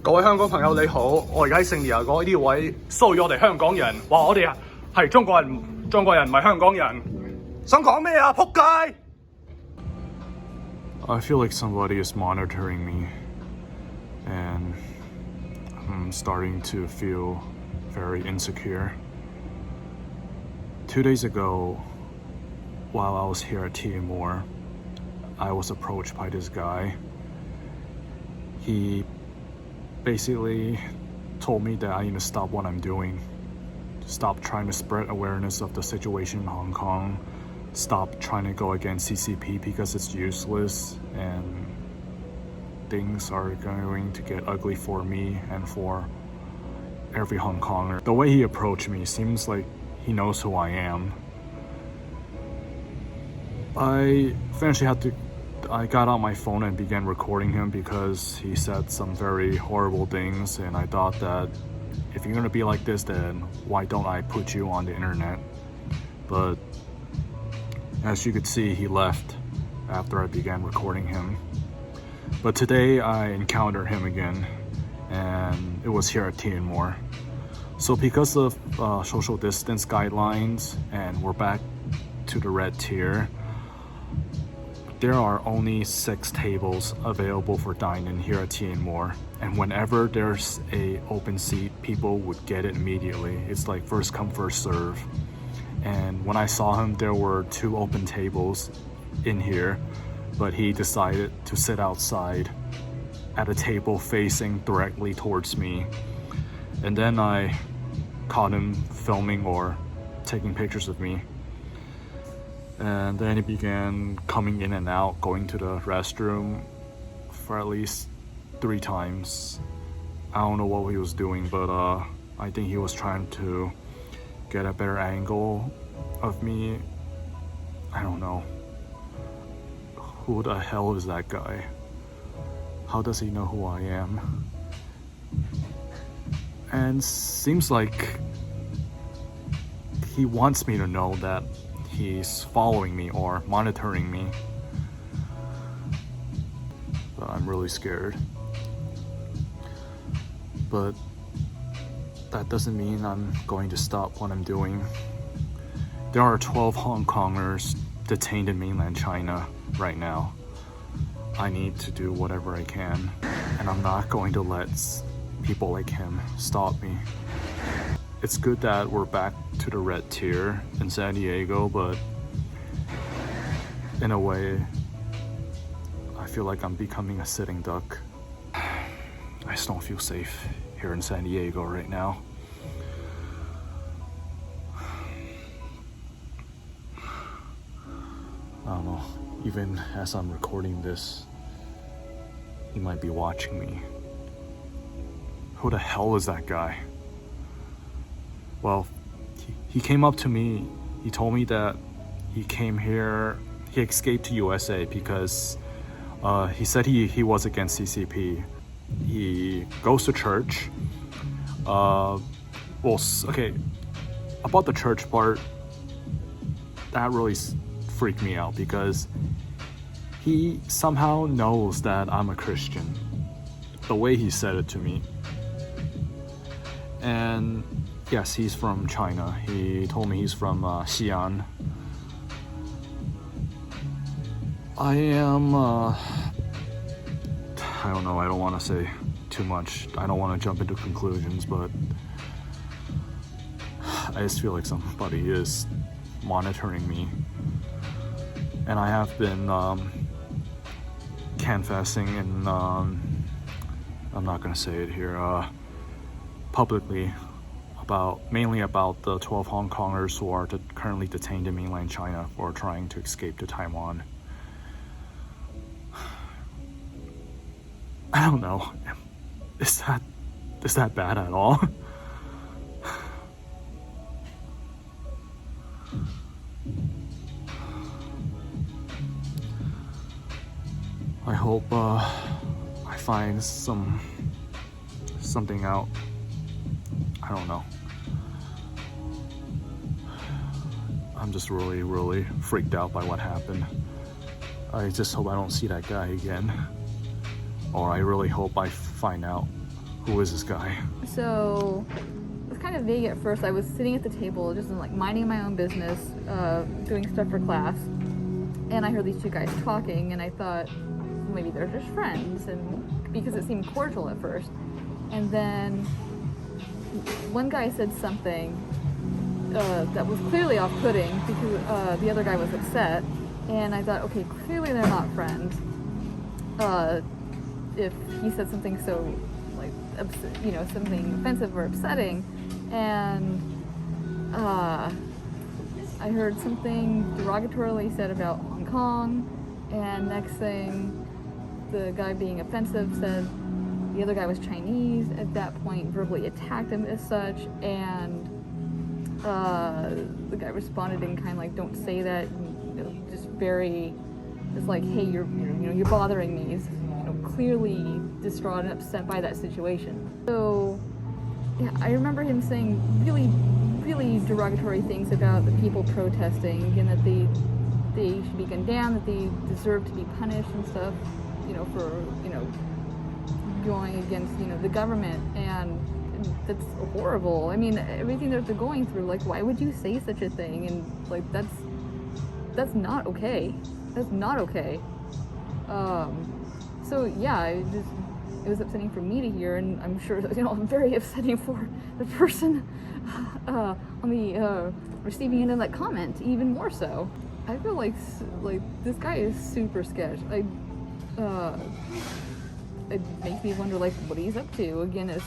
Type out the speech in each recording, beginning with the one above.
各位香港朋友你好，我而家喺聖地亞哥呢位騷擾我哋香港人，話我哋係中國人唔係香港人，想講咩啊？仆街 I feel like somebody is monitoring me, and I'm starting to feel very insecure. 2 days ago, while I was here at TMOR, I was approached by this guy. He basically told me that I need to stop what I'm doing, stop trying to spread awareness of the situation in Hong Kong, stop trying to go against CCP because it's useless and things are going to get ugly for me and for every Hong Konger. The way he approached me seems like he knows who I am. I got out my phone and began recording him because he said some very horrible things, and I thought that if you're gonna be like this, then why don't I put you on the internet? But as you could see, he left after I began recording him. But today I encountered him again, and it was here at TMOR. So because of social distance guidelines and we're back to the red tier, there are only 6 tables available for dine-in here at TMOR, and whenever there's a open seat, people would get it immediately. It's like first come, first serve. And when I saw him, there were 2 open tables in here, but he decided to sit outside at a table facing directly towards me. And then I caught him filming or taking pictures of me. And then he began coming in and out, going to the restroom for at least 3 times. I don't know what he was doing, but I think he was trying to get a better angle of me. I don't know. Who the hell is that guy? How does he know who I am? And seems like he wants me to know that he's following me or monitoring me. But I'm really scared. But that doesn't mean I'm going to stop what I'm doing. There are 12 Hong Kongers detained in mainland China right now. I need to do whatever I can, and I'm not going to let people like him stop me. It's good that we're back to the red tier in San Diego, but in a way, I feel like I'm becoming a sitting duck. I just don't feel safe here in San Diego right now. I don't know, even as I'm recording this, he might be watching me. Who the hell is that guy? Well, he came up to me, he told me that he came here, he escaped to USA because he said he was against CCP. He goes to church. Okay, about the church part, that really freaked me out because he somehow knows that I'm a Christian, the way he said it to me. And yes, he's from China. He told me he's from Xi'an. I don't know, I don't want to say too much. I don't want to jump into conclusions, but I just feel like somebody is monitoring me. And I have been confessing and I'm not going to say it here, publicly, mainly about the 12 Hong Kongers who are currently detained in mainland China for trying to escape to Taiwan. I don't know. Is that bad at all? I hope I find something out. I don't know. I'm just really, really freaked out by what happened. I just hope I don't see that guy again. Or I really hope I find out Who is this guy? So it was kind of vague at first. I was sitting at the table, just like minding my own business, doing stuff for class, and I heard these two guys talking, and I thought maybe they're just friends, and because it seemed cordial at first. And then one guy said something that was clearly off-putting because the other guy was upset, and I thought, okay, clearly they're not friends. If he said something so, like, something offensive or upsetting, and I heard something derogatorily said about Hong Kong, and next thing, the guy being offensive said the other guy was Chinese. At that point, verbally attacked him as such, and the guy responded in kind of like, "Don't say that," just like, "Hey, you're bothering me." He's, clearly distraught and upset by that situation. So, yeah, I remember him saying really, really derogatory things about the people protesting, and that they should be condemned, that they deserve to be punished and stuff, for going against the government, and that's horrible. I mean, everything that they're going through, like, why would you say such a thing? And like, that's not okay. That's not okay. So yeah, it was upsetting for me to hear, and I'm sure very upsetting for the person on the receiving end of that comment, even more so. I feel like this guy is super sketch. It makes me wonder, like, what he's up to. Again, as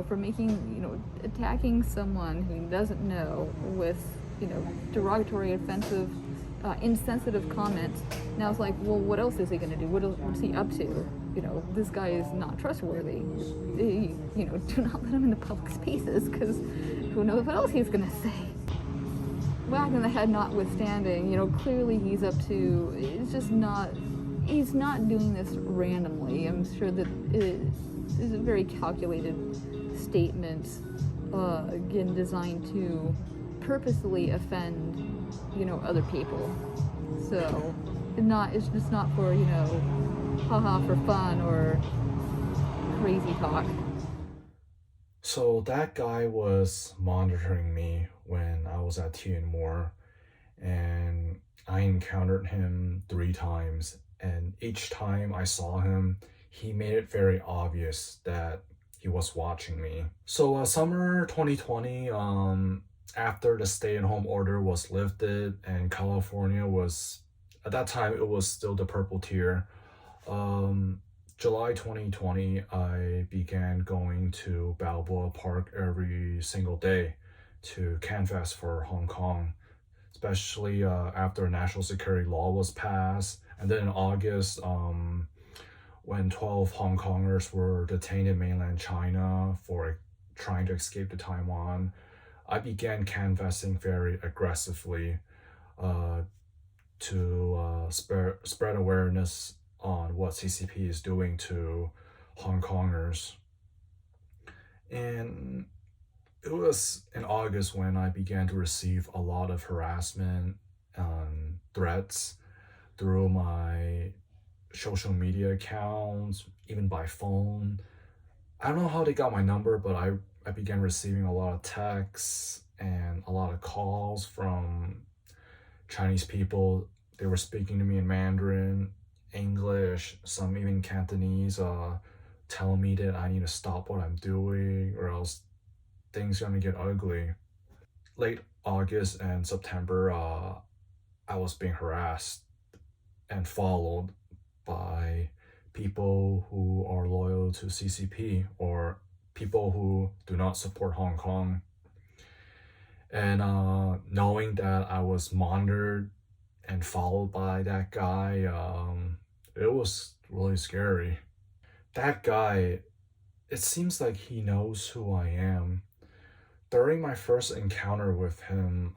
for making attacking someone who he doesn't know with derogatory, offensive, insensitive comments. Now it's like, well, what else is he going to do? What's he up to? This guy is not trustworthy. Do not let him into public spaces, because who knows what else he's going to say. Whack in the head notwithstanding, clearly he's up to, he's not doing this randomly. I'm sure that it is a very calculated statement, again, designed to purposely offend other people. So it's just not for haha for fun or crazy talk. So that guy was monitoring me when I was at Moore, and I encountered him 3 times, and each time I saw him, he made it very obvious that he was watching me. So summer 2020, after the stay-at-home order was lifted and California was, at that time, it was still the purple tier. July 2020, I began going to Balboa Park every single day to canvass for Hong Kong, especially after a national security law was passed. And then in August, when 12 HongKongers were detained in mainland China for trying to escape to Taiwan, I began canvassing very aggressively to spread awareness on what CCP is doing to HongKongers. And it was in August when I began to receive a lot of harassment and threats through my social media accounts, even by phone. I don't know how they got my number, but I began receiving a lot of texts and a lot of calls from Chinese people. They were speaking to me in Mandarin, English, some even Cantonese, telling me that I need to stop what I'm doing or else things are gonna get ugly. Late August and September, I was being harassed and followed by people who are loyal to CCP or people who do not support Hong Kong. And knowing that I was monitored and followed by that guy, it was really scary. That guy, it seems like he knows who I am. During my first encounter with him,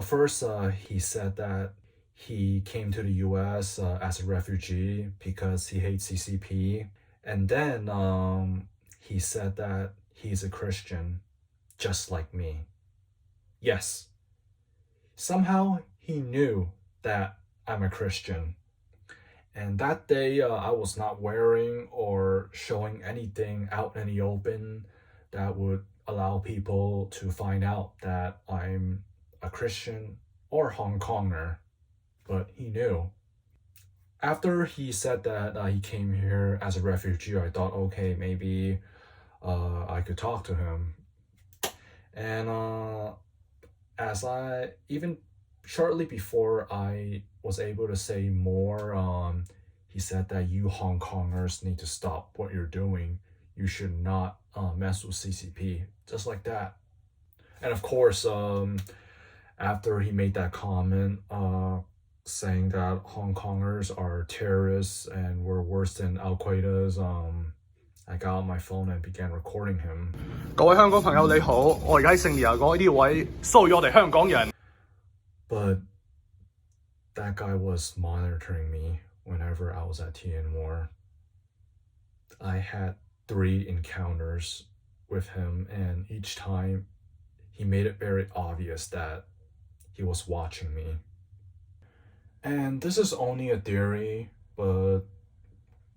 first he said that he came to the US as a refugee because he hates CCP. And then he said that he's a Christian, just like me. Yes, somehow he knew that I'm a Christian. And that day, I was not wearing or showing anything out in the open that would allow people to find out that I'm a Christian or Hong Konger. But he knew. After he said that he came here as a refugee, I thought, okay, maybe I could talk to him. And as I, even shortly before I was able to say more, he said that you Hong Kongers need to stop what you're doing. You should not mess with CCP, just like that. And of course, after he made that comment, saying that Hong Kongers are terrorists and were worse than Quedas, I got out my phone and began recording him. 各位香港朋友你好，我而家喺聖地牙哥呢啲位騷擾我哋香港人。But that guy was monitoring me whenever I was at TN I had 3 encounters with him, and each time he made it very obvious that he was watching me. And this is only a theory, but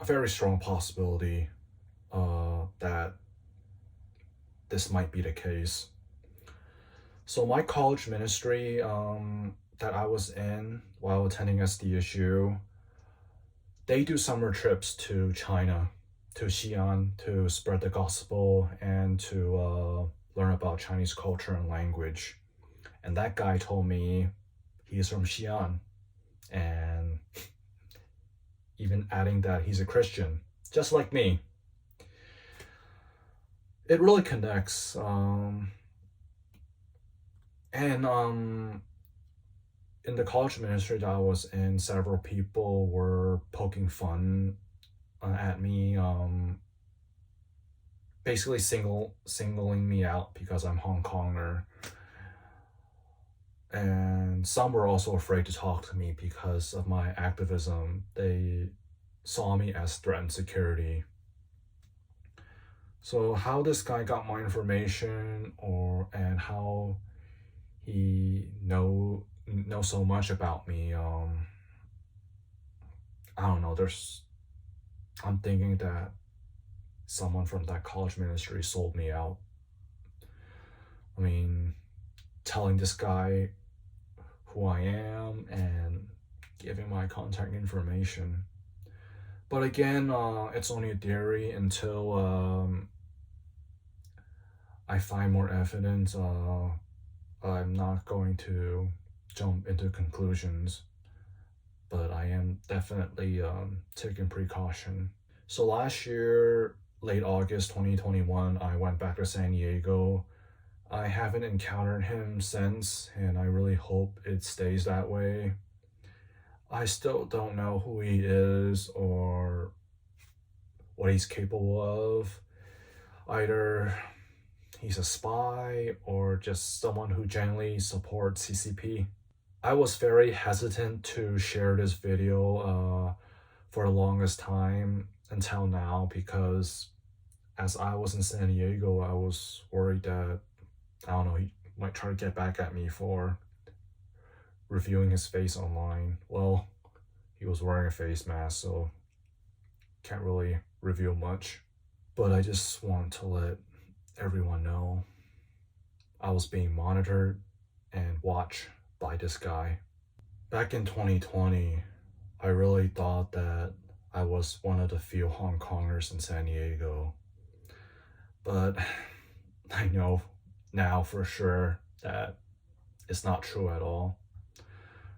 a very strong possibility that this might be the case. So my college ministry that I was in while attending SDSU, they do summer trips to China, to Xi'an, to spread the gospel and to learn about Chinese culture and language. And that guy told me he's from Xi'an, and even adding that he's a Christian, just like me. It really connects. In the college ministry that I was in, several people were poking fun at me, basically singling me out because I'm Hong Konger. And some were also afraid to talk to me because of my activism. They saw me as threat and security. So how this guy got my information, and how he knows so much about me, I don't know. I'm thinking that someone from that college ministry sold me out. I mean, telling this guy who I am and giving my contact information. But again, it's only a theory until I find more evidence. I'm not going to jump into conclusions, but I am definitely taking precaution. So last year, late August 2021, I went back to San Diego. I haven't encountered him since, and I really hope it stays that way. I still don't know who he is or what he's capable of. Either he's a spy or just someone who genuinely supports CCP. I was very hesitant to share this video for the longest time until now, because as I was in San Diego, I was worried that, I don't know, he might try to get back at me for reviewing his face online. Well, he was wearing a face mask, so can't really reveal much. But I just want to let everyone know I was being monitored and watched by this guy. Back in 2020, I really thought that I was one of the few Hong Kongers in San Diego. But I know now for sure that it's not true at all.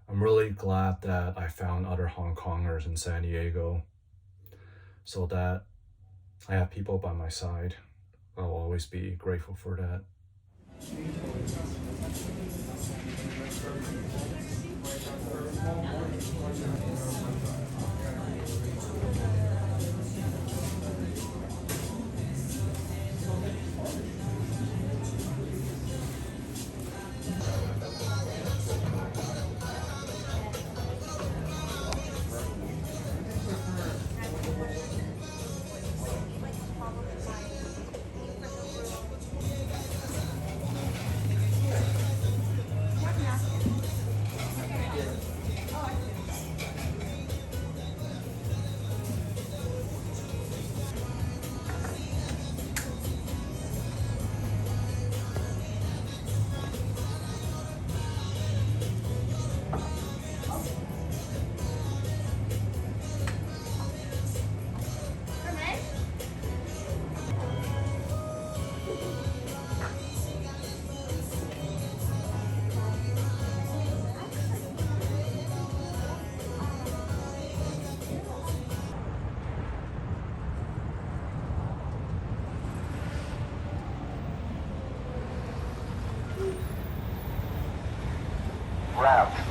I'm really glad that I found other Hong Kongers in San Diego, so that I have people by my side. I'll always be grateful for that. left.